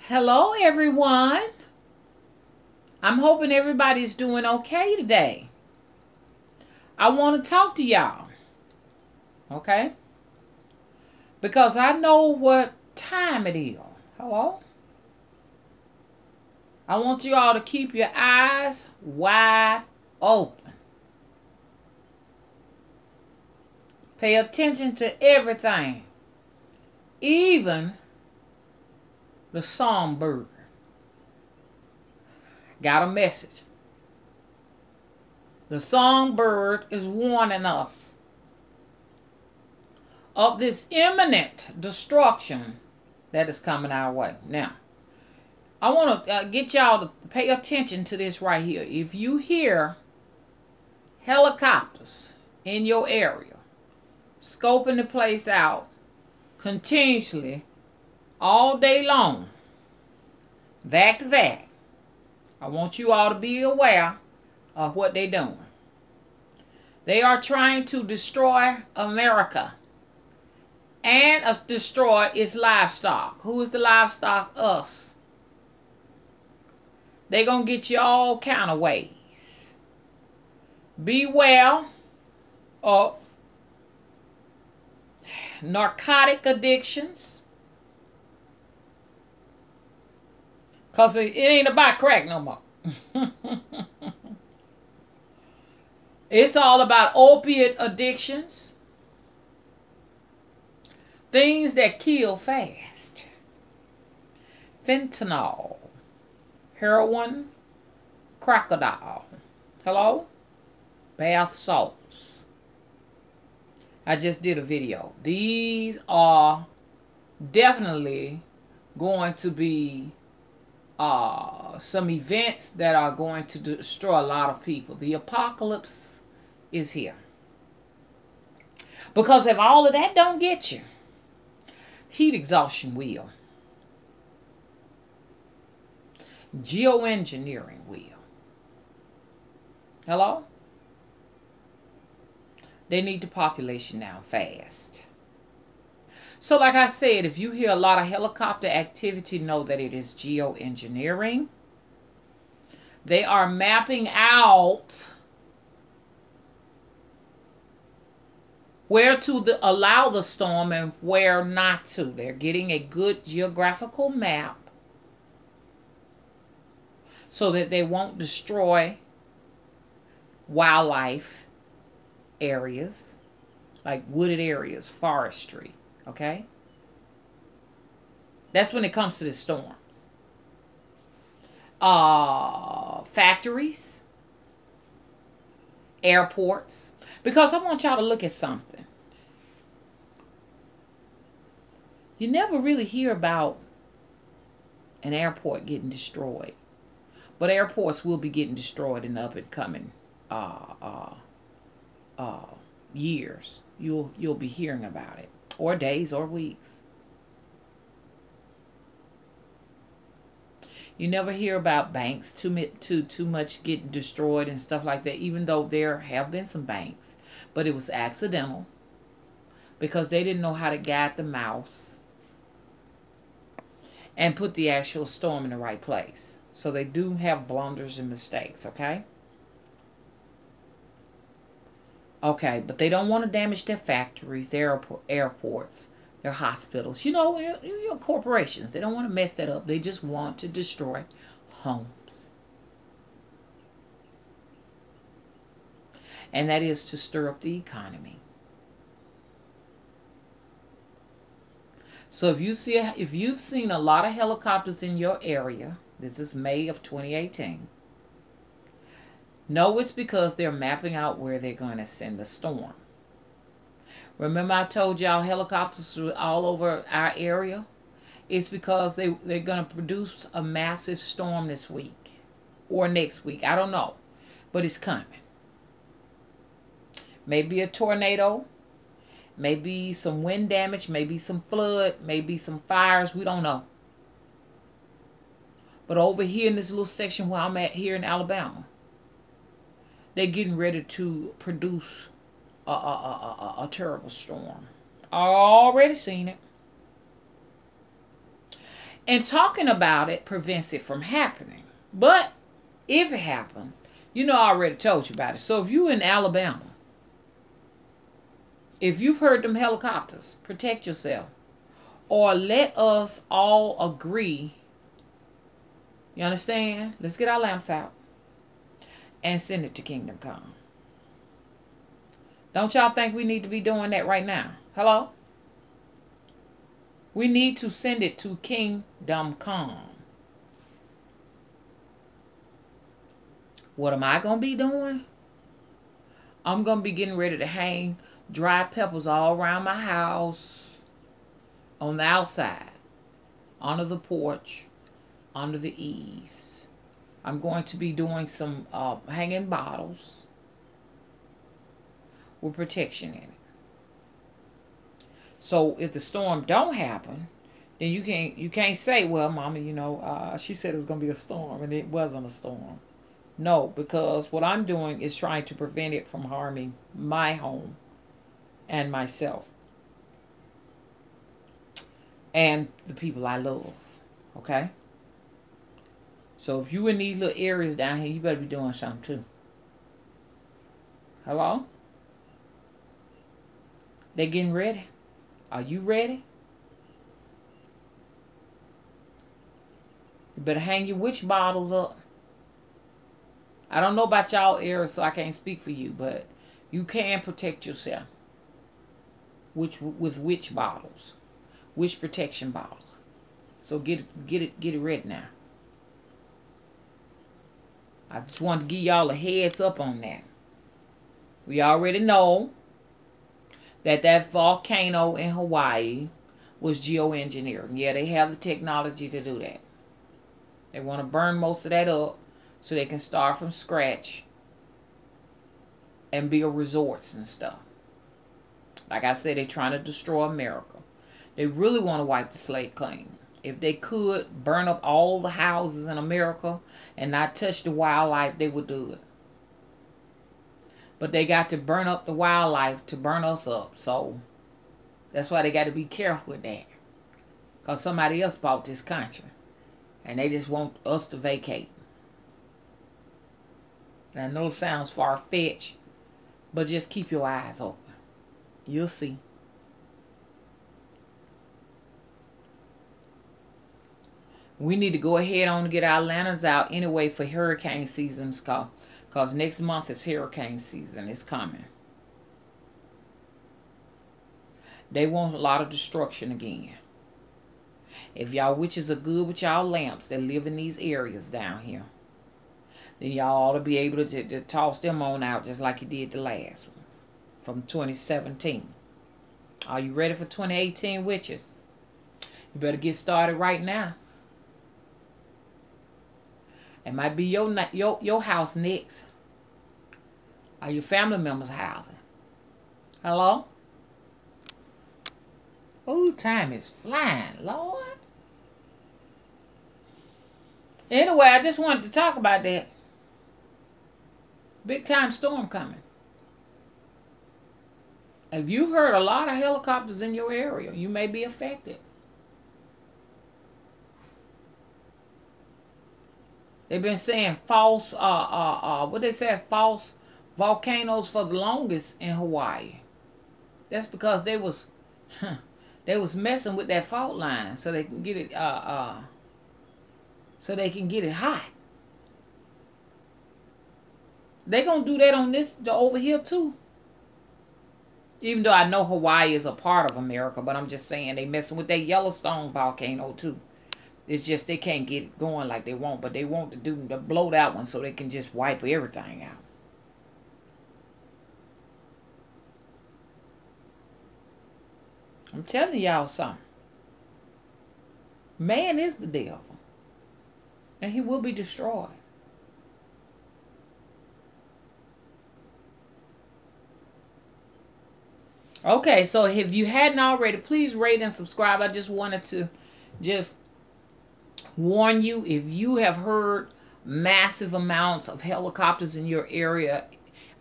Hello, everyone. I'm hoping everybody's doing okay today. I want to talk to y'all, okay? Because I know what time it is. Hello? I want you all to keep your eyes wide open. Pay attention to everything, even the songbird. Got a message. The songbird is warning us of this imminent destruction that is coming our way. Now, I want to get y'all to pay attention to this right here. If you hear helicopters in your area, scoping the place out continuously all day long, back to back, I want you all to be aware of what they're doing. They are trying to destroy America and destroy its livestock. Who is the livestock? Us. They're going to get you all kind of ways. Beware of narcotic addictions. Because it ain't about crack no more. It's all about opiate addictions. Things that kill fast. Fentanyl. Heroin. Crocodile. Hello? Bath salts. I just did a video. These are definitely going to be some events that are going to destroy a lot of people. The apocalypse is here. Because if all of that don't get you, heat exhaustion will. Geoengineering will. Hello? They need the population down fast. So like I said, if you hear a lot of helicopter activity, know that it is geoengineering. They are mapping out where to allow the storm and where not to. They're getting a good geographical map so that they won't destroy wildlife areas, like wooded areas, forestry. Okay? That's when it comes to the storms. Factories. Airports. Because I want y'all to look at something. You never really hear about an airport getting destroyed. But airports will be getting destroyed in the up and coming years. You'll be hearing about it. Or days or weeks. You never hear about banks too much getting destroyed and stuff like that, even though there have been some banks. But it was accidental because they didn't know how to guide the mouse and put the actual storm in the right place. So they do have blunders and mistakes, okay? Okay, but they don't want to damage their factories, their airports, their hospitals. You know, your corporations. They don't want to mess that up. They just want to destroy homes. And that is to stir up the economy. So if you've seen a lot of helicopters in your area, this is May of 2018. No, it's because they're mapping out where they're going to send the storm. Remember I told y'all helicopters were all over our area? It's because they're going to produce a massive storm this week. Or next week. I don't know. But it's coming. Maybe a tornado. Maybe some wind damage. Maybe some flood. Maybe some fires. We don't know. But over here in this little section where I'm at here in Alabama, they're getting ready to produce a terrible storm. I already seen it. And talking about it prevents it from happening. But if it happens, you know, I already told you about it. So if you're in Alabama, if you've heard them helicopters, protect yourself. Or let us all agree. You understand? Let's get our lamps out and send it to Kingdom Come. Don't y'all think we need to be doing that right now? Hello? We need to send it to Kingdom Come. What am I going to be doing? I'm going to be getting ready to hang dry peppers all around my house, on the outside, under the porch, under the eaves. I'm going to be doing some hanging bottles with protection in it. So if the storm don't happen, then you can't say, well, Mama, you know, she said it was going to be a storm, and it wasn't a storm. No, because what I'm doing is trying to prevent it from harming my home and myself and the people I love. Okay? So if you in these little areas down here, you better be doing something too. Hello? They getting ready? Are you ready? You better hang your witch bottles up. I don't know about y'all area, so I can't speak for you, but you can protect yourself with witch bottles, witch protection bottles. So get it ready now. I just wanted to give y'all a heads up on that. We already know that volcano in Hawaii was geoengineered. Yeah, they have the technology to do that. They want to burn most of that up so they can start from scratch and build resorts and stuff. Like I said, they're trying to destroy America. They really want to wipe the slate clean. If they could burn up all the houses in America and not touch the wildlife, they would do it. But they got to burn up the wildlife to burn us up. So that's why they got to be careful with that. Because somebody else bought this country. And they just want us to vacate. And I know it sounds far-fetched, but just keep your eyes open. You'll see. We need to go ahead on and get our lanterns out anyway for hurricane seasons, because next month is hurricane season. It's coming. They want a lot of destruction again. If y'all witches are good with y'all lamps that live in these areas down here, then y'all ought to be able to toss them on out just like you did the last ones from 2017. Are you ready for 2018, witches? You better get started right now. It might be your house next. Or your family members' housing. Hello? Oh, time is flying, Lord. Anyway, I just wanted to talk about that. Big time storm coming. If you heard a lot of helicopters in your area, you may be affected. They've been saying false, what they say, false volcanoes for the longest in Hawaii. That's because they was messing with that fault line so they can get it, hot. They gonna do that on over here too. Even though I know Hawaii is a part of America, but I'm just saying they messing with that Yellowstone volcano too. It's just they can't get it going like they want, but they want to blow that one so they can just wipe everything out. I'm telling y'all something. Man is the devil. And he will be destroyed. Okay, so if you hadn't already, please rate and subscribe. I just wanted to warn you, if you have heard massive amounts of helicopters in your area,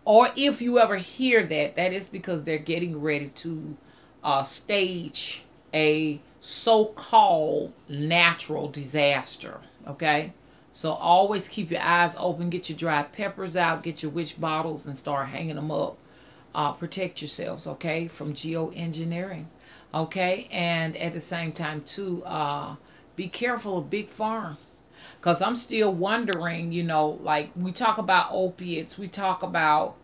or if you ever hear that is because they're getting ready to stage a so-called natural disaster. Okay? So always keep your eyes open. Get your dried peppers out. Get your witch bottles and start hanging them up. Protect yourselves, okay, from geoengineering. Okay? And at the same time, too, be careful of big farm. Because I'm still wondering, you know, like we talk about opiates. We talk about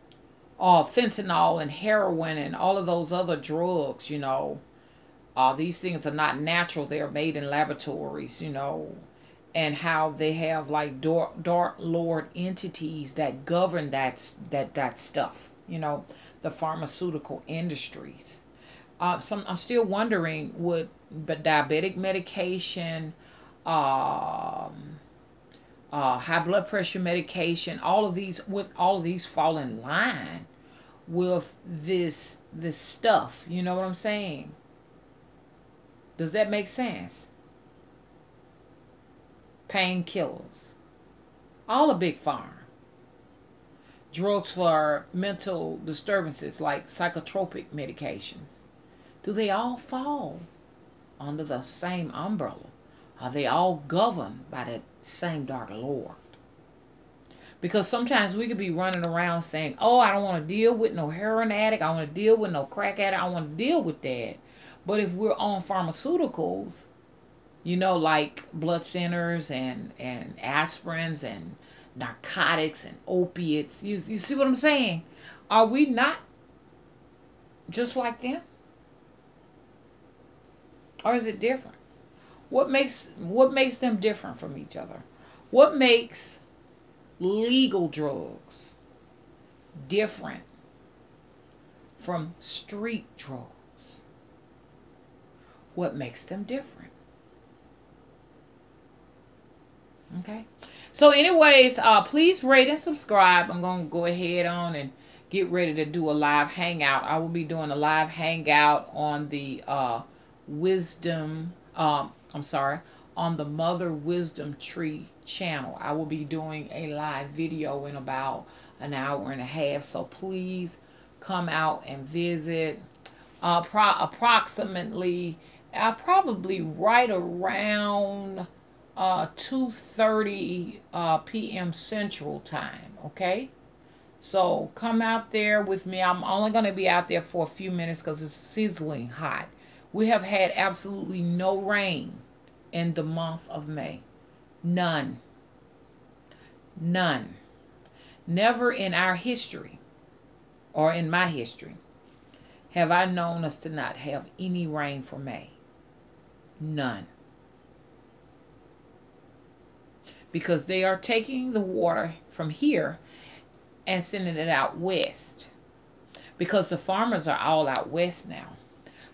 fentanyl and heroin and all of those other drugs, you know. These things are not natural. They're made in laboratories, you know, and how they have like dark lord entities that govern that stuff, you know, the pharmaceutical industries. I'm still wondering, would diabetic medication, high blood pressure medication, would all of these fall in line with this stuff? You know what I'm saying? Does that make sense? Painkillers, all a big farm. Drugs for mental disturbances like psychotropic medications. Do they all fall under the same umbrella? Are they all governed by the same dark lord? Because sometimes we could be running around saying, oh, I don't want to deal with no heroin addict. I want to deal with no crack addict. I want to deal with that. But if we're on pharmaceuticals, you know, like blood thinners and aspirins and narcotics and opiates, you see what I'm saying? Are we not just like them? Or is it different? What makes them different from each other? What makes legal drugs different from street drugs? What makes them different? Okay. So anyways, please rate and subscribe. I'm going to go ahead on and get ready to do a live hangout. I will be doing a live hangout on the on the Mother Wisdom Tree channel. I will be doing a live video in about an hour and a half. So please come out and visit. Approximately, probably right around 2:30 p.m. Central Time. Okay, so come out there with me. I'm only going to be out there for a few minutes because it's sizzling hot. We have had absolutely no rain in the month of May. None. Never in our history, or in my history, have I known us to not have any rain for May. None. Because they are taking the water from here and sending it out west. Because the farmers are all out west now.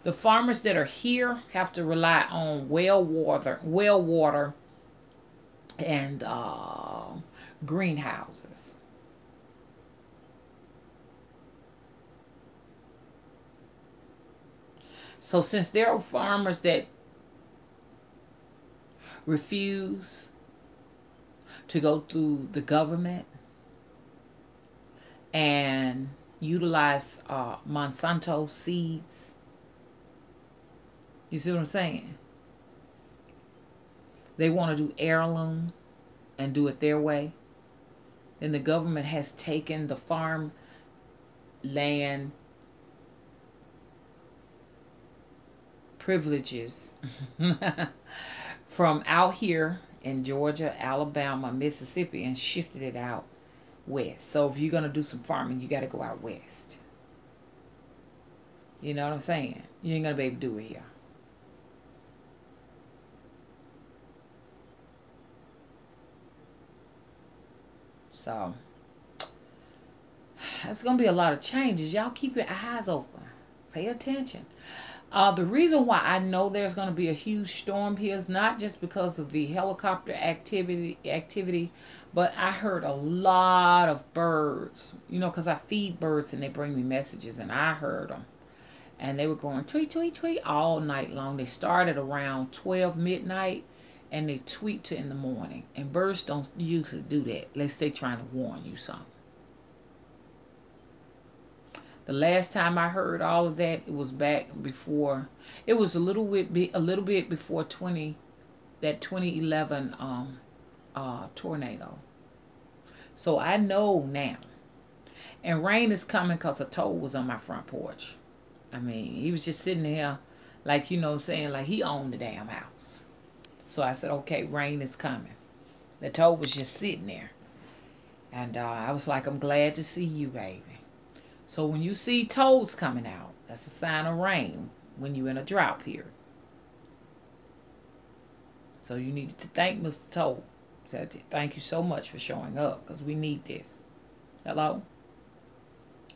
The farmers that are here have to rely on well water and greenhouses. So since there are farmers that refuse to go through the government and utilize Monsanto seeds, you see what I'm saying? They want to do heirloom and do it their way. Then the government has taken the farm land privileges from out here in Georgia, Alabama, Mississippi, and shifted it out west. So if you're going to do some farming, you got to go out west. You know what I'm saying? You ain't going to be able to do it here. So it's going to be a lot of changes. Y'all keep your eyes open. Pay attention. The reason why I know there's going to be a huge storm here is not just because of the helicopter activity, but I heard a lot of birds, you know, because I feed birds and they bring me messages, and I heard them. And they were going tweet, tweet, tweet all night long. They started around 12 midnight and they tweet to in the morning. And birds don't usually do that unless they're trying to warn you something. The last time I heard all of that, it was back before. It was a little bit before 2011 tornado. So I know now. And rain is coming because a toad was on my front porch. I mean, he was just sitting there, like, you know what I'm saying, like he owned the damn house. So I said, okay, rain is coming. The toad was just sitting there. And I was like, I'm glad to see you, baby. So when you see toads coming out, that's a sign of rain when you're in a drought period. So you need to thank Mr. Toad. Thank you so much for showing up, because we need this. Hello?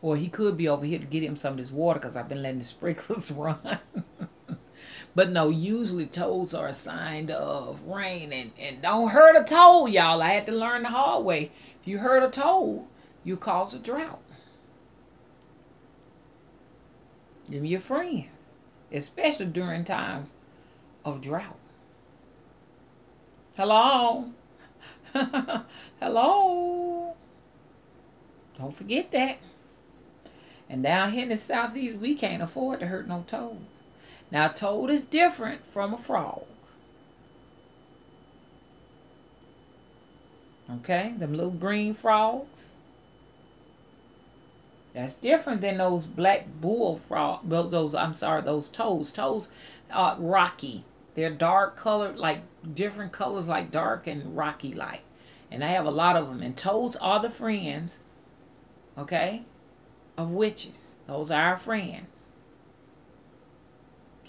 Or he could be over here to get him some of this water, because I've been letting the sprinklers run. But no, usually toads are a sign of rain. And don't hurt a toad, y'all. I had to learn the hard way. If you hurt a toad, you cause a drought. Them your friends. Especially during times of drought. Hello? Hello? Don't forget that. And down here in the southeast, we can't afford to hurt no toad. Now, a toad is different from a frog. Okay? Them little green frogs. That's different than those black bull frog. Those toads. Toads are rocky. They're dark colored, like different colors, like dark and rocky like. And I have a lot of them. And toads are the friends, okay, of witches. Those are our friends.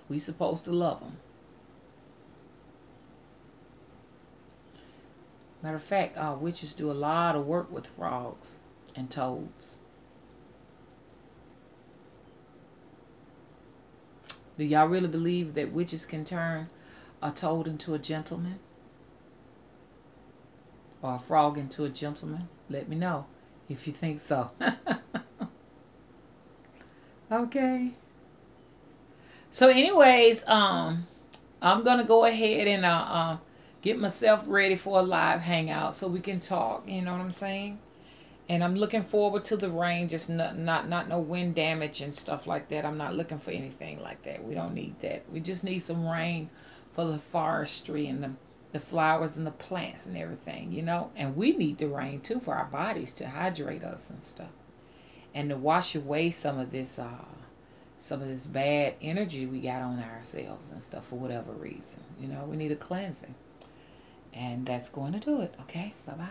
We supposed to love them. Matter of fact, witches do a lot of work with frogs and toads. Do y'all really believe that witches can turn a toad into a gentleman? Or a frog into a gentleman? Let me know if you think so. Okay. So anyways, I'm going to go ahead and get myself ready for a live hangout so we can talk, you know what I'm saying? And I'm looking forward to the rain, just not no wind damage and stuff like that. I'm not looking for anything like that. We don't need that. We just need some rain for the forestry and the flowers and the plants and everything, you know. And we need the rain too for our bodies to hydrate us and stuff, and to wash away some of this bad energy we got on ourselves and stuff for whatever reason. You know, we need a cleansing, and that's going to do it. Okay, bye bye.